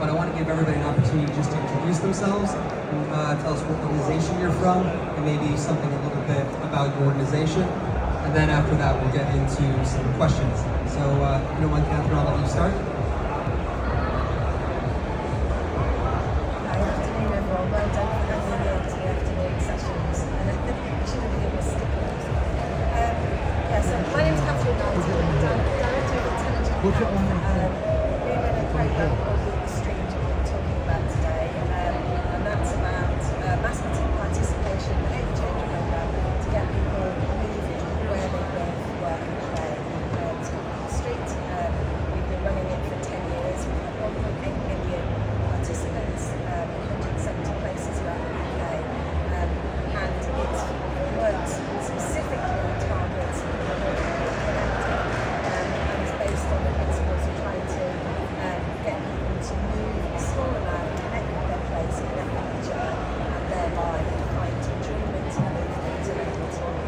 but I want to give everybody an opportunity just to introduce themselves, tell us what organization you're from, and maybe something a little bit about your organization. And then after that, we'll get into some questions. So, if you don't mind, Katherine, I'll let you start. My name's Katherine, I'm Director of Intelligence. We run a programme called Wildstrong that we're talking about today, and that's about mass participation, behaviour change programme to get people moving where they live, work and play on the street. We've been running it for 10 years. We've had 1.8 million participants in 170 places around the UK, and it's worked specifically on targets based on the principles of trying to get people to move a small amount, connect with their place, connect with each other, and thereby find enjoyment and movement and enjoyment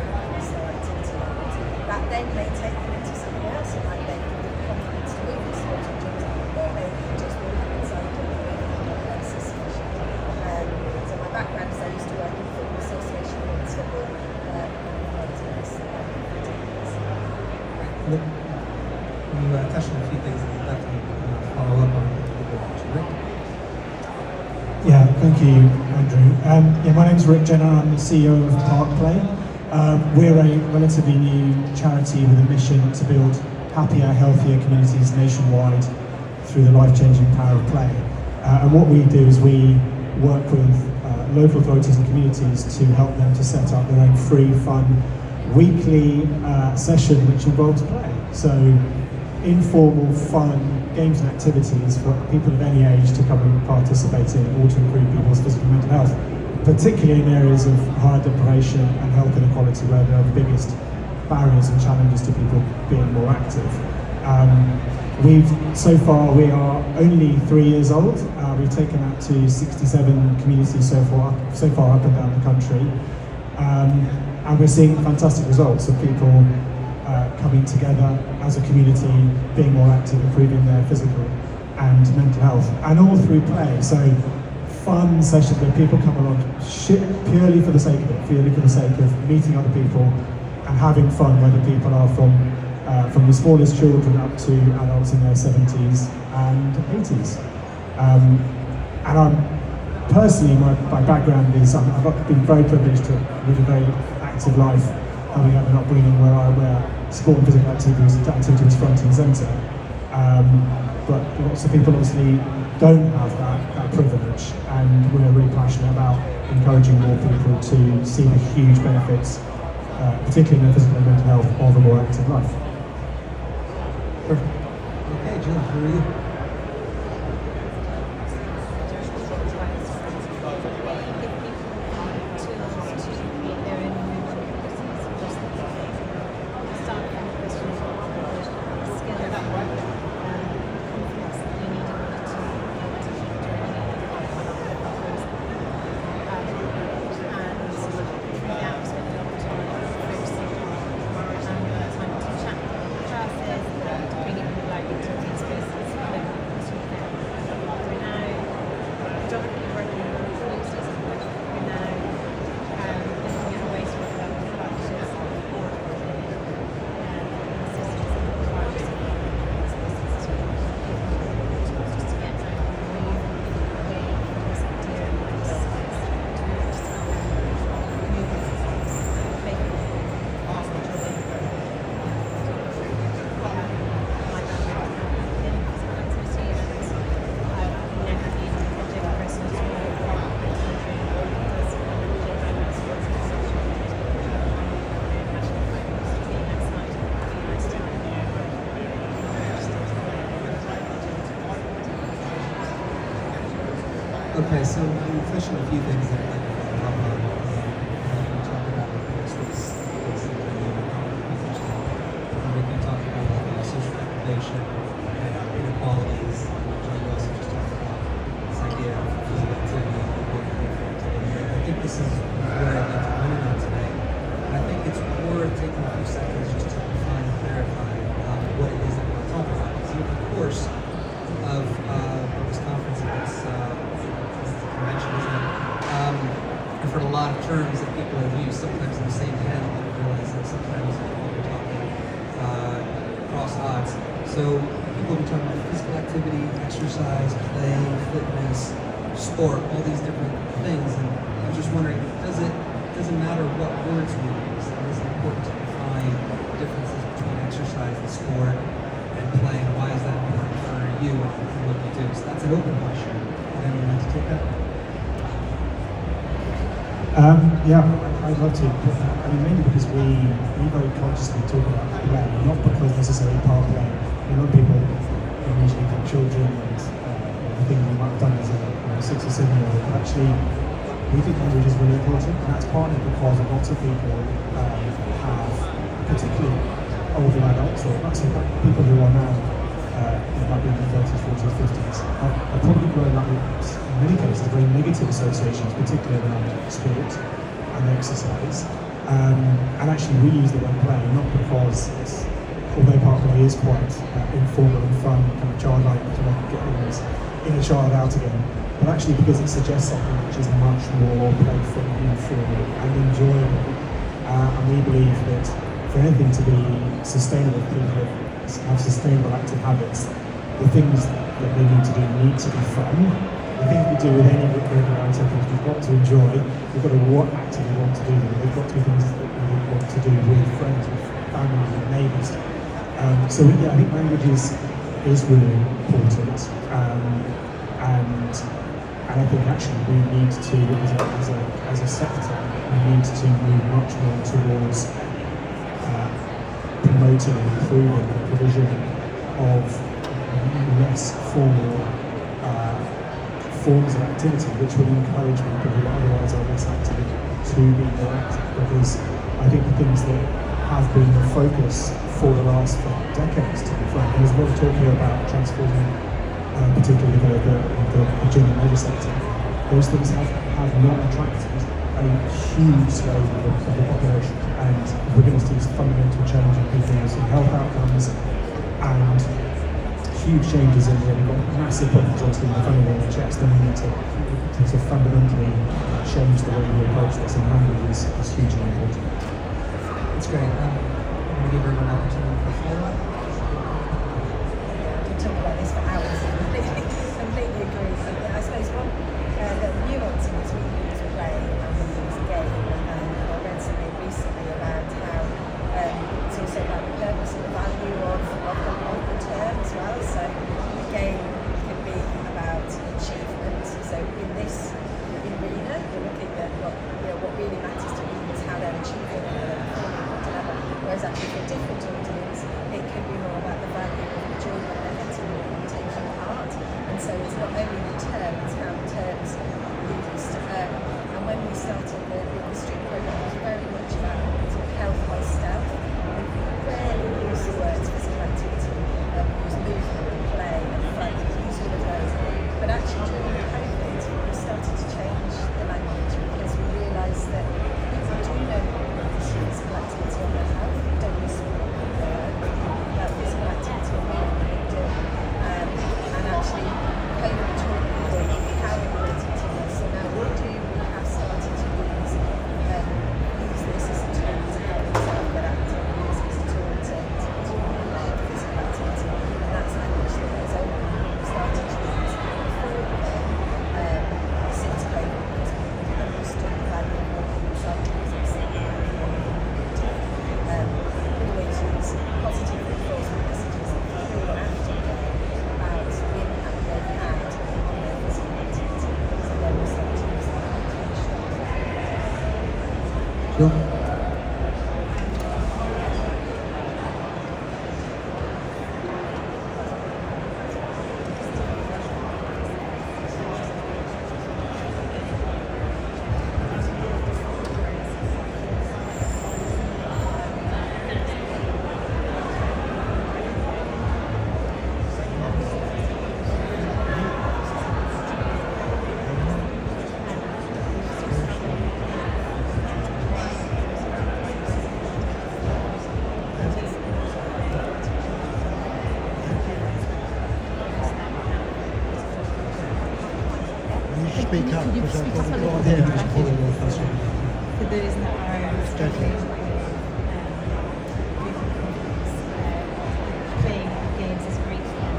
their activity levels. That then may take them into something else. It might then give them confidence to move the sport engines, or maybe just walking inside doing the places. So my background is I used to work in the Football Association in football. You touched on a few things that we'll definitely follow up on. Rick? Yeah, thank you, Andrew. My name's Rick Jenner. I'm the CEO of Park Play. We're a relatively new charity with a mission to build happier, healthier communities nationwide through the life-changing power of play. And what we do is we work with local authorities and communities to help them to set up their own free, fun, weekly session which involves play. So informal, fun games and activities for people of any age to come and participate in, all to improve people's physical and mental health, particularly in areas of higher deprivation and health inequality where there are the biggest barriers and challenges to people being more active. So far we are only 3 years old. We've taken that to 67 communities so far up and down the country. And we're seeing fantastic results of people coming together as a community, being more active, improving their physical and mental health, and all through play. So fun sessions where people come along purely for the sake of it, purely for the sake of meeting other people and having fun, whether people are from the smallest children up to adults in their 70s and 80s. And I'm personally, my background is I've been very privileged to live a very active life, having had an upbringing where sport and physical activity was front and centre. But lots of people obviously don't have that privilege, and we're really passionate about encouraging more people to see the huge benefits, particularly in their physical and mental health, of a more active life. Perfect. Okay, Jill, who are you? Okay, so we touched on a few things that I'd like to follow up on. We talked about this we talked about social deprivation and inequalities. We also just talked about this idea of physical activity and I think this is where I'd like to learn on today. And I think it's worth taking a few seconds just to define and clarify what it is that we're talking about. So the course of this conference in terms that people have used sometimes in the same panel. I realize that sometimes people are talking cross odds. So people will be talking about physical activity, exercise, play, fitness, sport, all these different things. And I was just wondering, doesn't matter what words we use. It is important to define differences between exercise and sport and play. And why is that important for you and what you do? So that's an open question. Would anyone like to take that? Yeah, I'd love to. I mean, mainly because we very consciously talk about play, not because necessarily part play. A lot of people usually think children and the thing you might have done as a 6 or 7 year old. But actually, we think language is really important, and that's partly because lots of people have, particularly older adults, or actually people who are now might be in their 30s, 40s, 50s, have probably grown up with, in many cases, very negative associations, particularly around sport and exercise. And actually we use the word play not because it's, although part play is quite informal and fun, kind of childlike, to get everyone's inner child out again, but actually because it suggests something which is much more playful, informal and enjoyable. And we believe that for anything to be sustainable, people have sustainable active habits, the things that they need to be fun. The things we do with any regularity, I think we've got to enjoy, we've got to actively want to do them, they've got to be things that we want to do with friends, with family, with neighbours. So yeah, I think language is really important, and I think actually we need to, as a sector, we need to move much more towards promoting and improving the provision of less formal forms of activity which will encourage people who otherwise are less active to be more active, because I think the things that have been the focus for the last decades, to be frank, there's a lot of talk here about transforming particularly the gym and leisure sector. Those things have not attracted a huge swathe of the population, and we're going to see fundamental change in people's health outcomes and huge changes in we've got massive problems obviously in the funding of the NHS. Then we need to fundamentally change the way we approach this, and language is hugely important. That's great. I'm going to give everyone an opportunity for follow-up. We could talk about this for hours. Completely agree. I suppose one little nuance in between we use play and we use game, and I read something recently about how it's also about the purpose and the value of the term as well. So the game can be about achievement. So in this arena, you're looking at what really matters to people is how they're achieving and how they're performing at whatever. Whereas actually for different audience, it can be more about the value of enjoyment and getting and taking part. And so it's not only the term, it's how the terms used. And when we started the street programme, it was very much about sort of health by stealth. We rarely use the words physical activity, we use movement and play and fun, we use all of those. But actually during COVID, we started to change the language because we realised that people do know physical activity on their health, they don't use that physical activity on what they do. And actually COVID taught people how important it is. So now we have started to use this as a tool to help themselves get active, use it as a tool to learn physical activity. And that's language that has only started to use before since COVID, because we understood the value of what we started using always use positive reinforcement messages before and after about the impact they've had on their physical activity. So then we started to use that. Sure. Speak up, because I've got a lot of for those that are struggling with confidence, playing games is great fun.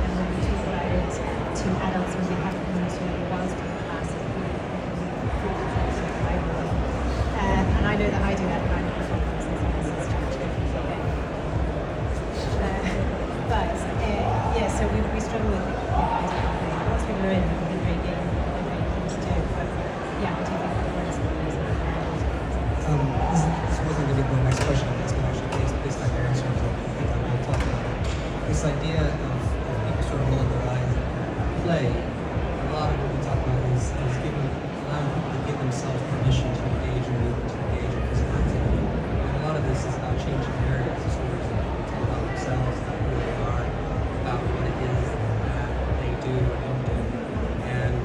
And when we talk about it to adults, when we have them into the Wildstrong class, and I know that I do that kind of performance as a structure. So we struggle with it. Once we were in, we did very good and very keen to do. But yeah, I do think that works. This wasn't going to be the next question I was actually based on your answers. I think I will talk about it. This idea of people sort of rolling their eyes at play, a lot of what we talk about is allowing people to give themselves permission to engage and move to engage in physical activity. And a lot of this is about changing narratives, stories that people tell about themselves, about who they are, about what it is that they do or don't do. And,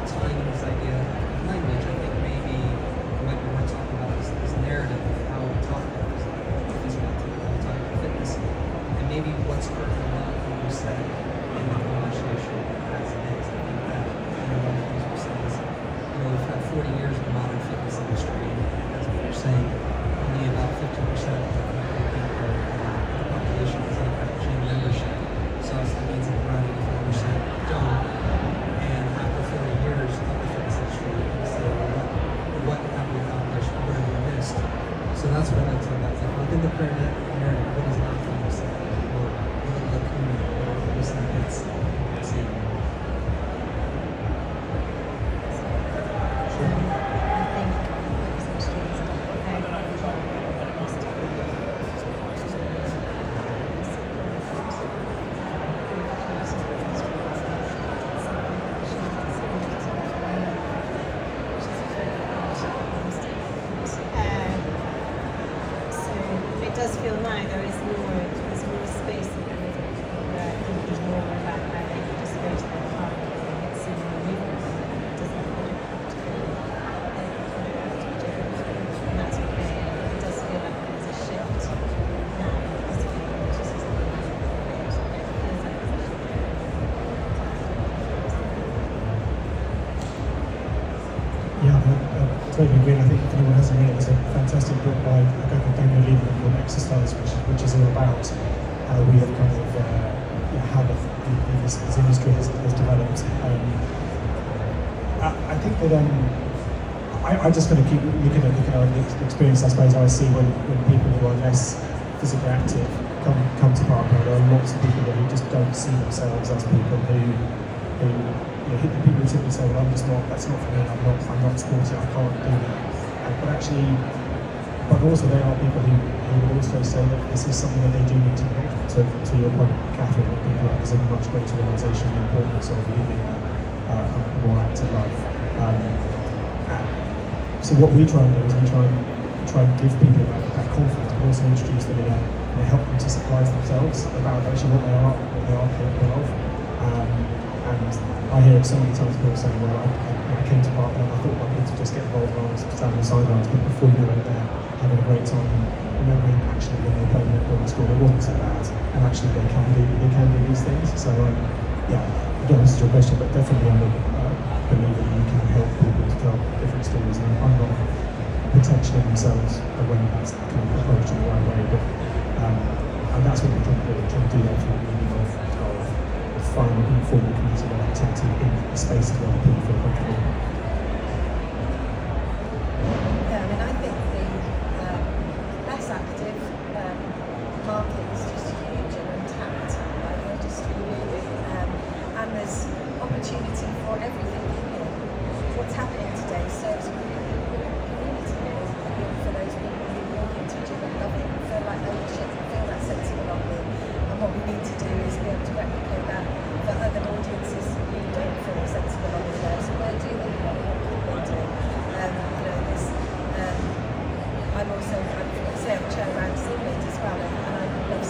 tying in this idea of language, I think maybe what we were talking about is this narrative of how we talk about physical activity, how we talk about fitness, and maybe what's hurtful about what we said in the conversation as it is. I think that, one of the things we said is, we've had 40 years of the modern fitness industry, and as we were saying, only about 50% of the population has any kind of gym membership. So that means that around 85% don't. And after 40 years of the fitness industry, you can say, well, what have we accomplished? What have we missed? So that's what I like to talk about. It's like within the current narrative, what is not being said? Or what are the community? What are the missing bits? See. It does feel now there's more space in the middle where there's more about how they can just go to their car and get some more movement. It doesn't really have to go and that's okay. It does feel like there's a shift now. Yeah, I totally agree. I think if anyone hasn't read it, it's a fantastic book by a guy called Daniel Lieberman called Exercise, which is all about how we have kind of how this industry has developed. I think that I just kind of keep looking at the experience I suppose I see when people who are less physically active come to Parkland. There are lots of people who just don't see themselves as people who people who simply say, well, that's not for me, I'm not sporty, I can't do that. But actually, but also there are people who would also say that this is something that they do need to do. To your point, Katherine, that people there's a much greater realisation of the importance of living a more active life. So what we try and do is we try and give people that confidence, but also introduce them and help them to surprise themselves about actually what they are capable of. And I hear it so many times people saying, well, I came to Parkland and I thought my kids would just get involved and I was standing on the sidelines, but before you went there, having a great time, remembering actually when they were playing netball in school, it wasn't so bad, and actually they can do these things. So again, this is your question, but definitely I'm a believer that you can help people to tell different stories and unlock potential in themselves when that's kind of approached in the right way. But and that's what we're trying to do. We're trying to do that through the meaning of fun, informal community activity in the spaces where people feel comfortable. Yeah, I think the less active market is just huge and untapped industry really, and there's opportunity for everything. What's happening today serves a really good community for those people who walk into each other, love it, feel like ownership, feel that sense of belonging. And what we need to do is be able to replicate that for other audiences who don't feel a sense of belonging there. So where do they go? What do they do? I'm also, I'm a chair around Seaweed as well, and I love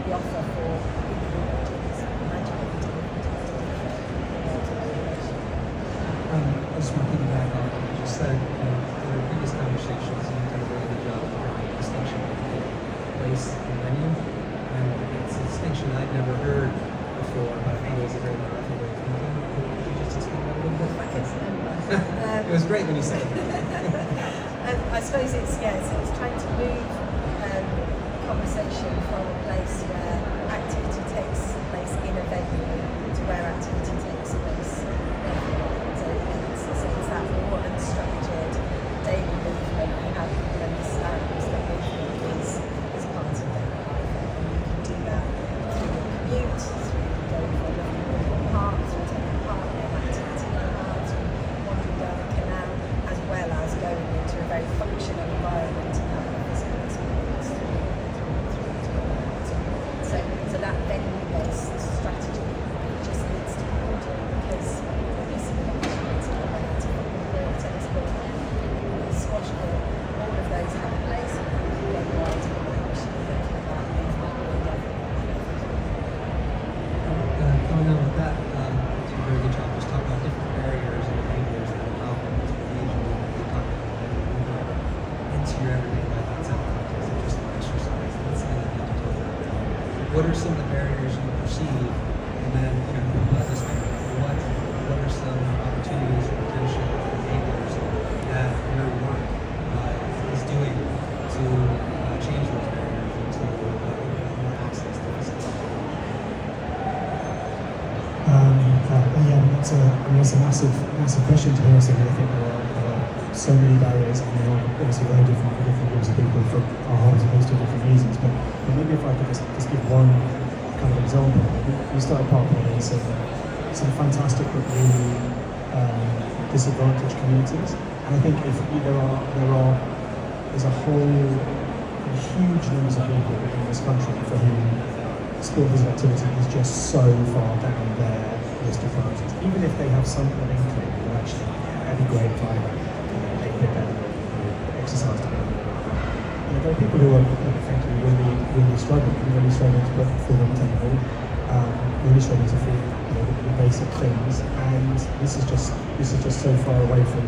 we offer for people who want to imagine what we do. I just want to piggyback on what you just said. In our previous conversations, you've done a really good job of drawing a distinction between place and venue. And it's a distinction I'd never heard before, but I think it was a very powerful way of thinking. Could you just explain that a little bit? I can remember. It was great when you said it. I suppose it's trying to move conversation from a place where activity takes place in a venue to where activity takes place everywhere. So it's that more unstructured daily movement. You have people understand that movement is part of their life, and you can do that through your commute, through going for a walk in the park, through taking part in an activity like that, through wandering down a canal, as well as going into a very functional environment and having a physical experience so that venue-based strategy just needs to be ordered, because this is an opportunity to build tennis court, squash court, all of those have a place and you can go wide and actually thinking about movement all day. Coming on with that, you did a very good job just talking about different barriers and behaviors that allow people to engage in movement into your everyday life outside the context of just exercise. That's something that you have to talk about. What are some of the barriers you perceive? And then, what are some opportunities or potential behaviors that your work is doing to change those barriers and to more access to physical health? That's a massive question to be honest with you. I think there are so many barriers, and there are obviously very different groups of people for a whole host of different reasons. But maybe if I could just give one kind of example. We started partnering in some fantastic but really disadvantaged communities, and I think there's a huge numbers of people in this country for whom sport physical activity is just so far down their list of priorities. Even if they have some kind of inkling that actually every grade 5 they pick up exercise to be. There are people who are frankly really struggling to put food on the table, really struggling to feed the basic things, and this is just so far away from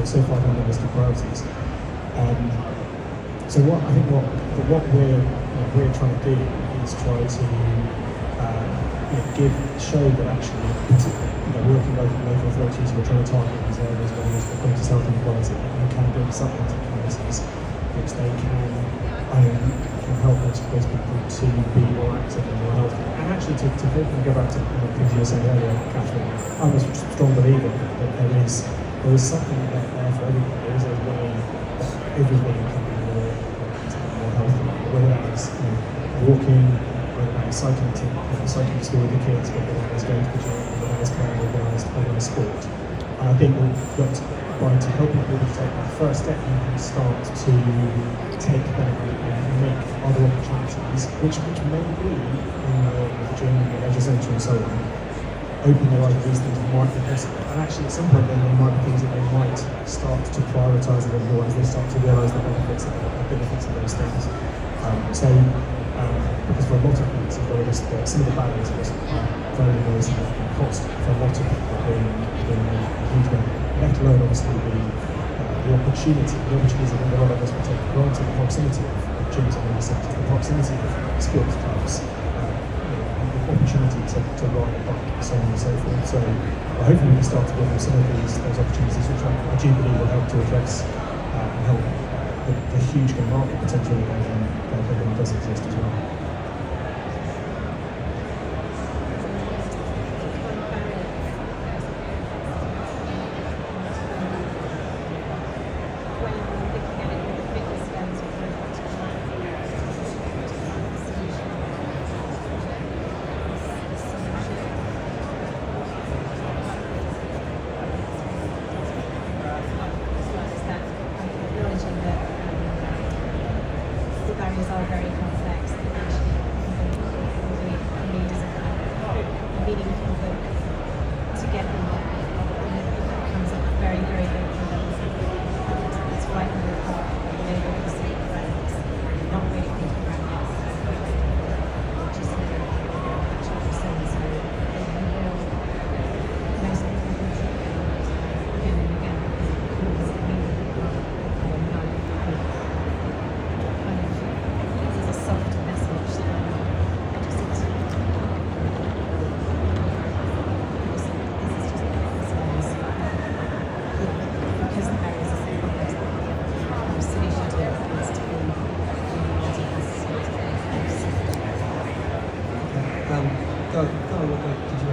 so far down the list of priorities. So what we're trying to do is try to show that actually, working with local authorities who are trying to target these areas where there's equality, health and equality, you can build supplement communities which they can help those people to be more active and more healthy. And actually to go back to things you were saying earlier, Katherine, I'm a strong believer that there is something there for everybody. There is a way that everybody can be more healthy, whether that is walking, whether that is cycling to school with the kids, whether that is going to the gym, whether that is playing a sport. And I think that by helping people to take that first step, you can start to take that and make other opportunities, which may be in the gym, the leisure centre and so on, open their eyes to these things that might be possible. And actually at some point then there might be things that they might start to prioritise a little more as they start to realise the benefits of those things. Because for a lot of people, some of the barriers are just very, very significant cost for a lot of people being a huge amount, let alone obviously the opportunities that a lot of us would take for granted, the proximity of gyms and leisure centres, the proximity of sports clubs, the opportunity to ride a bike, so on and so forth. So hopefully we can start to give them some of those opportunities, which I do believe will help to address and help the huge market potential that does exist as well. Barriers are very complex, and actually meaningful to get them there. It becomes a very, very big problem. That's why we work hard, we see brands not really thinking about it.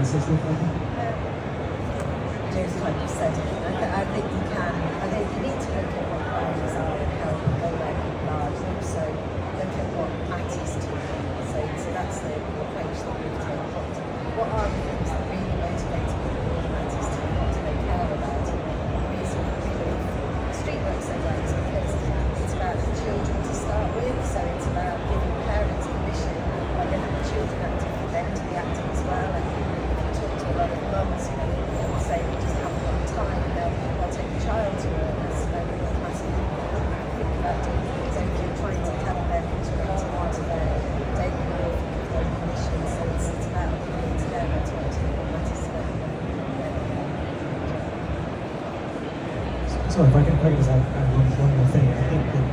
process look like? James kind of said it. I think you can. I think you need to look at what priorities are and how go where people are, and also look at what matters to you. So that's the approach that we've taken. What are the things that really motivate people? What matters to them? What do they care about? The reason we believe street work so well is because it's about the children to start with. So it's about giving parents permission by letting the children active for them to be active as well. And I talk to a lot of mums, they'll say we just haven't got time. They'll take a child to a massive think about doing things. So you're trying to help them integrate part of their daily life with their permission. So it's about being to them and what matters to them. Sorry, if I can just add one more thing. I think that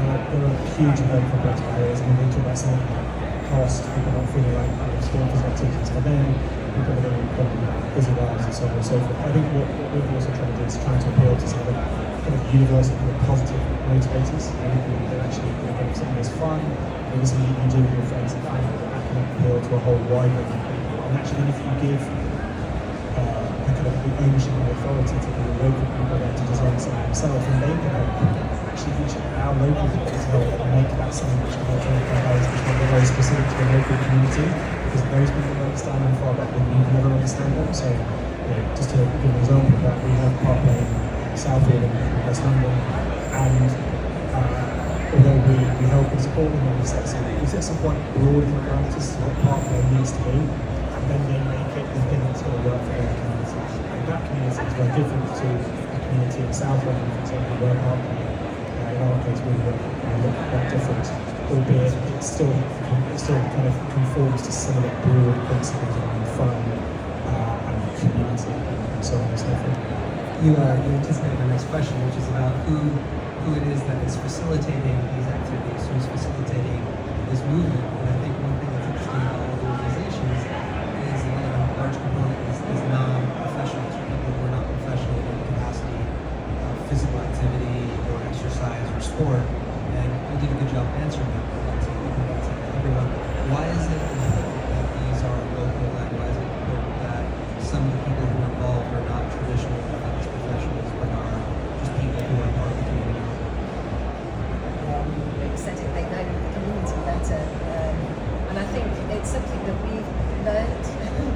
there are huge and very complex barriers. I mean, we talk about something like cost, people not feeling like school physical activities for them, people that are incredibly busy lives and so on and so forth. I think what we're also trying to do is trying to appeal to some of the kind of universal kind of positive motivators. That actually something that's fun, maybe something you can do with your friends and family that can appeal to a whole wide range of people. And actually, if you give the ownership and authority to the local people there to design something themselves, and they can help actually reach our local people to help make that something which can help which can be very specific to the local community, because those people understand them far better than you can ever understand them. So, just to give an example of that, we have Parkway in Southfield in West London, and although we help and support them, and we set some quite broad parameters to what Parkway needs to be, and then they make it the thing that's going to work for their community. And that community is very different to a community in South London, for example, where Parkway, in our case, we look quite different, albeit it still kind of conforms to some of the broad principles around fun and community and so on and so forth. You anticipated my next question, which is about who it is that is facilitating these activities, who's facilitating this movement. And I think one thing that's interesting about all the organizations is a large component is non-professionals, or people who are not professional in the capacity of physical activity or exercise or sport. And you did a good job answering that. To everyone. Why is it important that these are local led? Why is it important that some of the people who are involved are not traditional fitness professionals, but are just people who are part of the community? Like said it, they know the community better, and I think it's something that we've learned.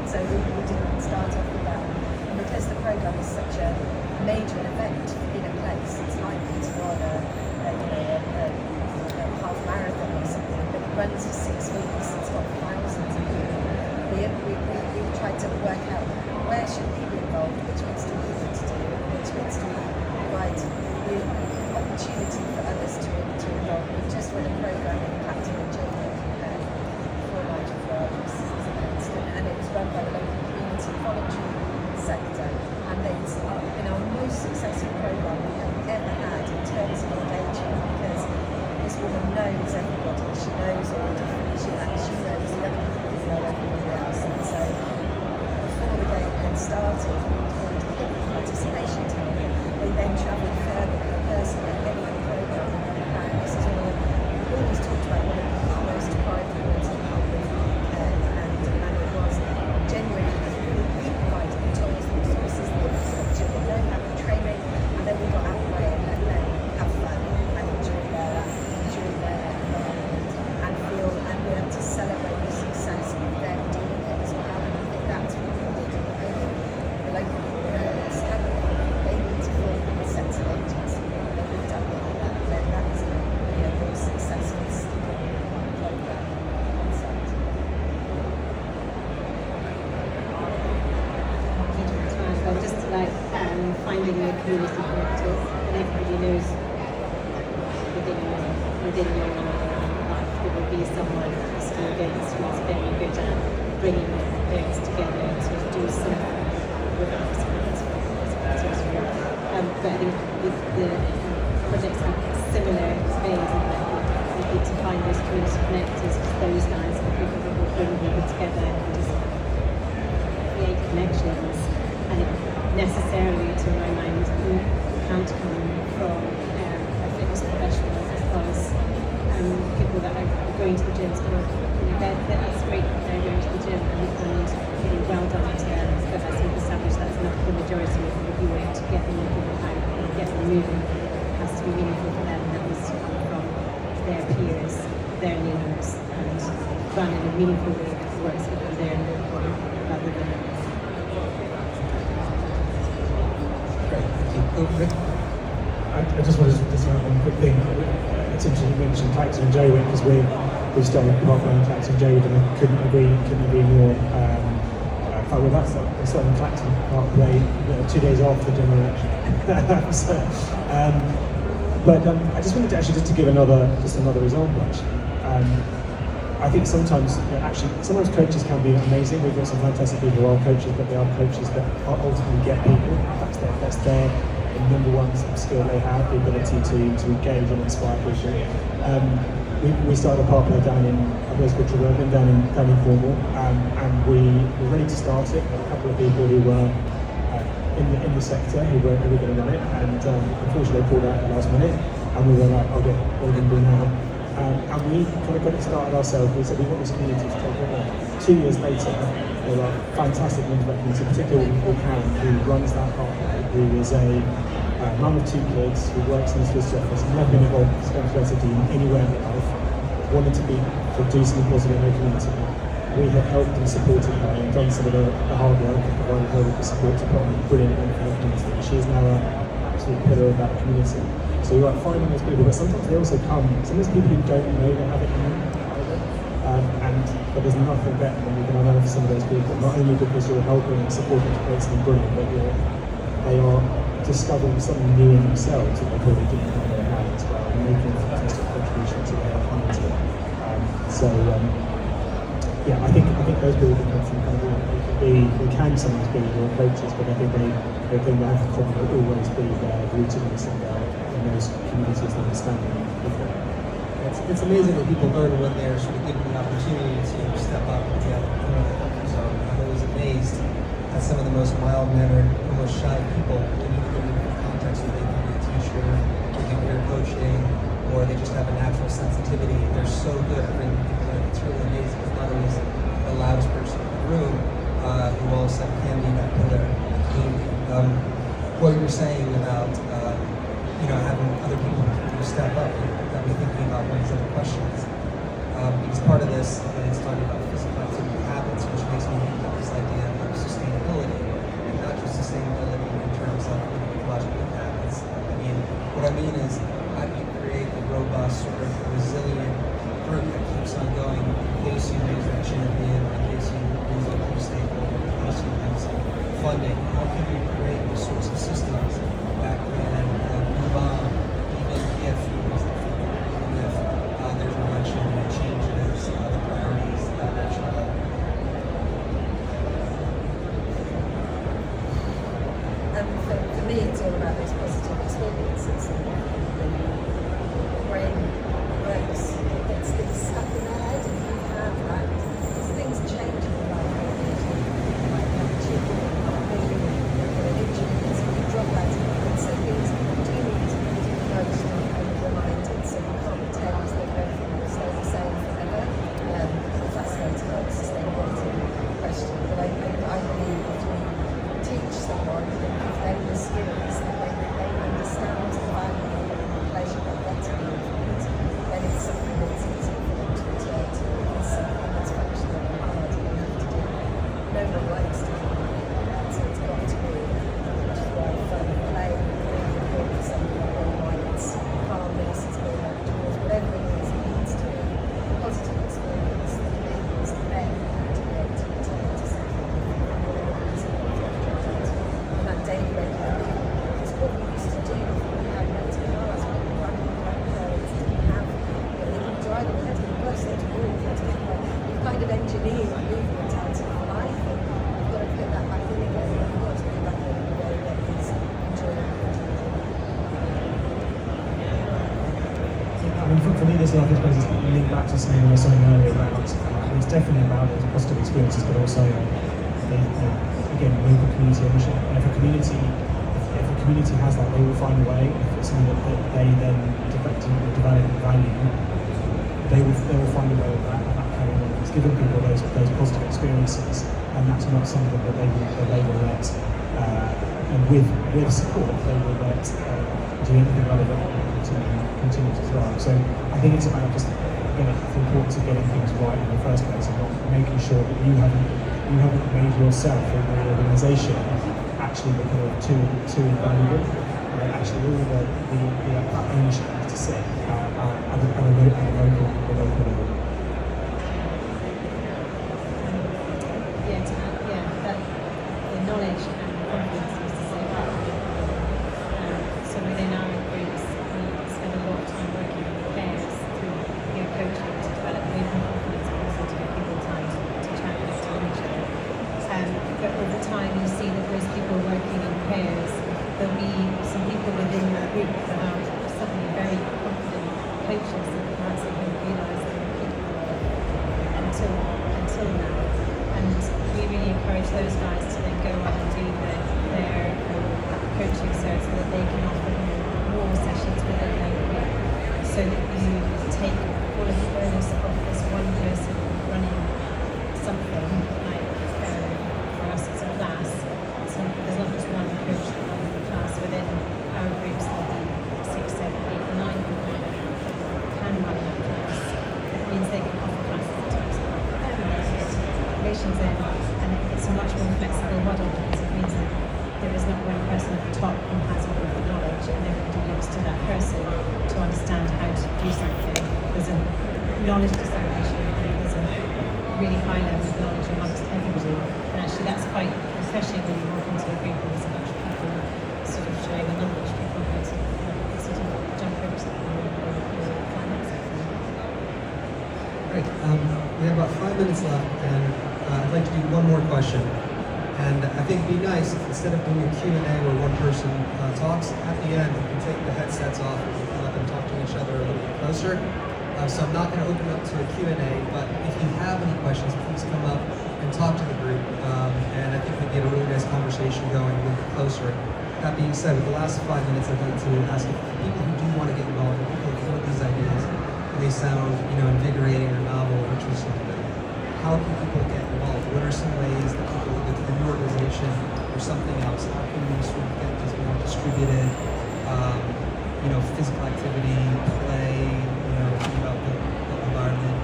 So we didn't start off with that, and because the programme is such a major event in a place, it's like to run a half marathon or something, but it runs for 6 weeks. It's got thousands of people. We've tried to work out where should we be involved, which bits do we need to do, which bits do we provide the opportunity for others to involve. We've just run a programme in Clapton and Gill for Nigel Farage, and it was run by the local community voluntary sector, and it's been our most successful programme we have ever had in terms of engagement, because this woman knows everybody, she knows all the different, she knows the other people who know everybody else, and so before the game had started, we did the participation time, they then travelled further with a person at any other programme, and this is all, we always talked about one of the most private ones in the whole of the UK, and it was genuinely, we provided the tools, the resources, the infrastructure, they learned how to training, and then we got out of the way and let them have fun and enjoy their environment and feel and be able to celebrate the success of them doing it as well. And I think that's what we need to do. The local parents and they need to feel a sense of agency that we've done that. Then that's a real successful program concept. Well, just like finding your community connectors, and everybody knows within your life there will be someone who's still against who's very good at bringing things together to do something with us. But I think with the projects in a similar vein, we need to find those community connectors, because those guys are the people that will bring people together and just create connections. And it necessarily, to my mind, can't come from a fitness professional, because people that are going to the gyms, that's great that they're going to the gym, and majority of the people to get them out and get them moving has to be meaningful for them. That needs to come from their peers, their leaders, and run in a meaningful way that works for them there and therefore, rather than. Great, thank you. Oh, Rick? I just wanted to say one quick thing. It's interesting you mentioned Clacton and Joey because we've started partnering with Clacton and Joey and I couldn't agree more. In fact, we're starting Clacton Parkway 2 days after the demo actually. So, but I just wanted to actually just to give another example actually. I think sometimes coaches can be amazing. We've got some fantastic people who are coaches, but they are coaches that ultimately get people. That's their number one skill they have, the ability to engage and inspire people. We started a pathway down in a place called Trevelyan, down in Cornwall, and we were ready to start it. There were a couple of people who were in the sector who were going to run it, and unfortunately they pulled out at the last minute, and we were like, what are we going to do now? And we kind of got it started ourselves. We said we want this community to take over. 2 years later, there are fantastic members of that community, particularly with Karen, who runs that pathway, who is a mum of 2 kids, who works in the solicitor office, never been involved in spirituality anywhere in her life, wanted to do something positive in her community. We have helped and supported her and done some of the hard work and provided her with the support to put on a brilliant event for her community. She is now an absolute pillar of that community. So you're like finding those people, but sometimes they also come, sometimes people who don't know they have it in them either. But there's nothing better than you can unearth some of those people, not only because you're helping and supporting to create something brilliant, but they are discovering something new in themselves that they probably didn't know they had as well, and making a fantastic contribution to their community. Yeah, I think those people can come from kind of they can sometimes be your coaches, but I think they have to probably always be their rootedness in those communities and understanding of them. It's amazing that people learn when they're sort of given the opportunity to step up and get out of the comfort zone. I'm always amazed at some of the most mild-mannered, almost shy people in either context where they can be a teacher, they can peer coaching, or they just have a natural sensitivity. They're so good at bringing people in. It's really amazing. It's not always the loudest person in the room who all of a sudden can be that pillar of the community. What you were saying about having other people step up and got me thinking about one of these other questions. Because part of this is talking about physical activity habits, which makes me think about this idea of sustainability, and not just sustainability in terms of ecological habits. I mean, what I mean is, how do you create a robust, sort of resilient group that keeps on going in case you lose that champion, in case you lose a key stakeholder, in case you lose funding? How can you create those sorts of systems that can move on, even if you lose the funding, even if there's an election that changes the priorities that election level? For me, it's all about those positive experiences. The brain works, it gets things stuck in their head, and you have that. These things change in your life. You might have a children, maybe an injury, so you drop out of it. So things do need to be nudged and reminded, so you can't pretend that everything will stay the same forever. Fascinating on the sustainability question, but I believe if you teach someone and give them the skills that they understand the value and pleasure of getting involved, then it's something that's easy for them to return to. It's something that's functional and hard and you have to do. No one likes to do that, so it's got to be much fun and play and really important something like their minds, calmness, it's going outdoors, whatever it is, it needs to be a positive experience that enables them to be able to return to something whatever it is on that daily regular. It's what we used to do before we had motor cars, when we were running grandparents didn't have, they didn't drive, they had to get a bus, they had to walk, they had to get there. We've kind of engineered movement out of our life, and we've got to put that back in again. We've got to be back in a way that is enjoyable. I mean, for me, this life experience is linked back to something I was saying earlier about. It's definitely about those positive experiences, but also, again, local community ownership. And if a community has that, they will find a way. If it's something that they then develop and value, they will find a way of that carrying on. It's giving people those positive experiences, and that's not something that they will let and with support, they will let do anything relevant and continue to thrive. So I think it's about just again the importance of getting things right in the first place and not making sure that you haven't made yourself or your organisation actually look too invaluable. Actually, all that ownership has to sit at the local level. That the knowledge and confidence is to say that. So within our groups, we spend a lot of time working with players through coaching to develop their confidence, but also to give people time to chat and to know each other. But over time, you see that those people working in pairs, there'll be some people within that group that are suddenly very confident coaches that perhaps they don't realise they were capable of until now. And we really encourage those guys to then go on and do their coaching so that they can offer more sessions within their group, so that you take all of the onus of this one person running something, like for us it's a class. So there's not just one coach that runs the class. Within our groups there'll be 6, 7, 8, 9 people that can run that class. It means they can offer classes in terms of relations in, and it's a much more flexible model because it means that there is not one person at the top who has all of the knowledge and everybody looks to that person to understand how to do something. There's a knowledge dissemination and there's a really high level of knowledge amongst everybody, and actually that's quite refreshing when you walk into a group and there's a bunch of people sort of showing a knowledge, people who sort of jump over something and find out something. Great. We have about 5 minutes left, and I'd like to do one more question. And I think it'd be nice if instead of doing a Q&A where one person talks, at the end we can take the headsets off and come up and talk to each other a little bit closer. So I'm not going to open up to a Q&A, but if you have any questions, please come up and talk to the group. And I think we get a really nice conversation going a little bit closer. That being said, with the last 5 minutes, I'd like to ask if people who do want to get involved, if people who feel these ideas, they sound, invigorating or novel or interesting. How can people get involved? What are some ways that people within your organization or something else, how can we sort of get this more distributed, physical activity, play, thinking about the environment,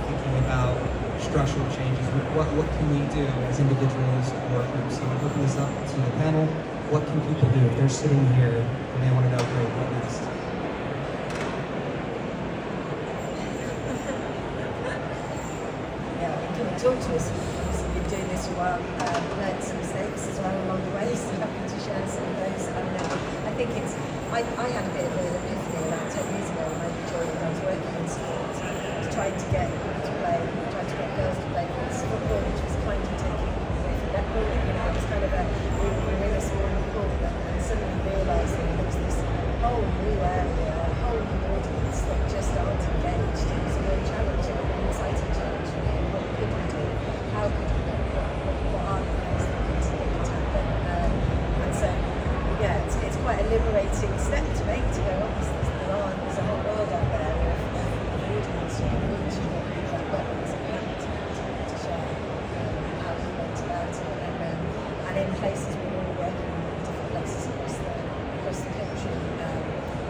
thinking about structural changes. What can we do as individuals or groups? So I'm opening this up to the panel. What can people do if they're sitting here and they want to know, great, what next? Talk to us. You've been doing this a while. Learned some mistakes as well along the way, so happy to share some of those. I think I had a bit of an epiphany about 10 years ago when I joined. I was working in sports, trying to get people to play, trying to get girls to play football, which was kind of taking away from netball. It was kind of we were in a small pool, and suddenly realising there was this whole new area, a whole new audience that just aren't engaged. It was a real challenge, an exciting challenge. How could you what are the things that could happen? And so, it's quite a liberating step to make to go, there's a whole world out there of audience you can reach and people have got things to share how we went about it. And in places we're all working in different places across the country.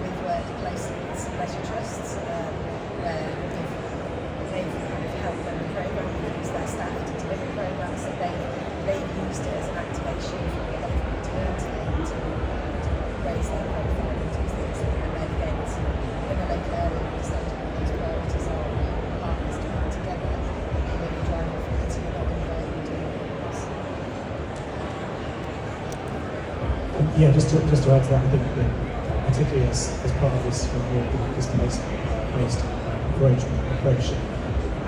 We've worked places, leisure trusts, where they've kind of helped them program, use their staff to deliver programs that they've used it as an activation for the local community to raise their profile and do things, and then again to in a local area understand what these priorities are, partners to work together and really drive it to not only doing it. Yeah, just to add to that, I think that particularly as part of this business-based approach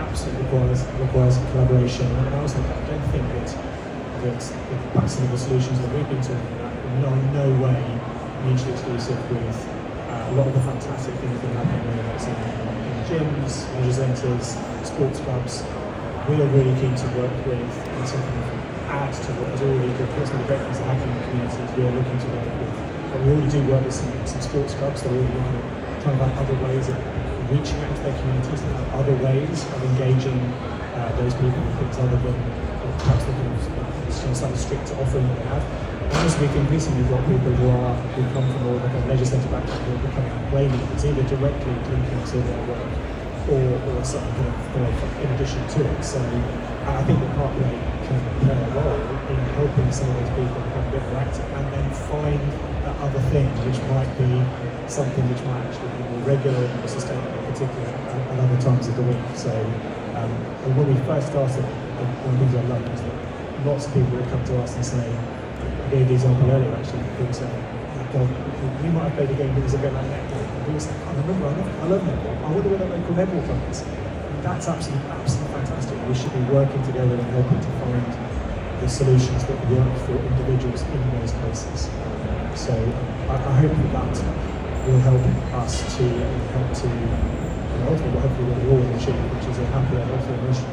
absolutely requires collaboration. And I also don't think that the sustainable solutions that we've been talking about are in no way mutually exclusive with a lot of the fantastic things that happen, whether it's in gyms, leisure centres, sports clubs. We are really keen to work with and to add to what is already the great things that happen in the communities. We are looking to work with, but we already do work with some sports clubs that are already looking at trying to find other ways of reaching out to their communities and other ways of engaging those people with things other than perhaps the kind of slightly stricter offering that they have. And also we've increasingly got people who come from more like a leisure centre background who are becoming play leaders, either directly linking to their work or something in addition to it. So I think that Parkway can play a role in helping some of those people become a bit more active and then find that other thing which might be something which might actually be more regular and more sustainable, particularly at other times of the week. So when we first started, one of the things I loved was that lots of people would come to us and say, I gave the example earlier actually, people saying, oh God, we might have played a game that was a bit like netball. And we were saying, I remember, I love netball. I wonder where that local netball club is. And that's absolutely fantastic. We should be working together and helping to find the solutions that work for individuals in those places. So I hope that will help us to help to, ultimately hopefully what we all achieve, which is a happier, healthier nation.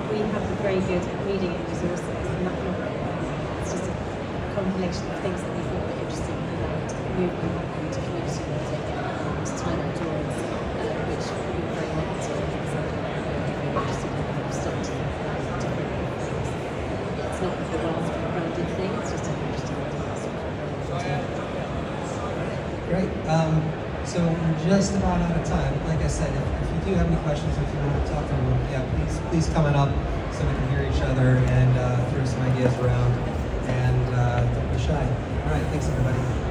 We have a very good reading and resources, and that it's just a compilation of things that we thought were interesting around movement and community building and time outdoors, which we were very happy to interested in start to think about different things. It's not the Wildstrong branded thing, it's just an interesting idea. Great. So we're just about out of time. Like I said, if you do have any questions, if you want to talk to them, please come on up so we can hear each other and throw some ideas around. And don't be shy. All right, thanks everybody.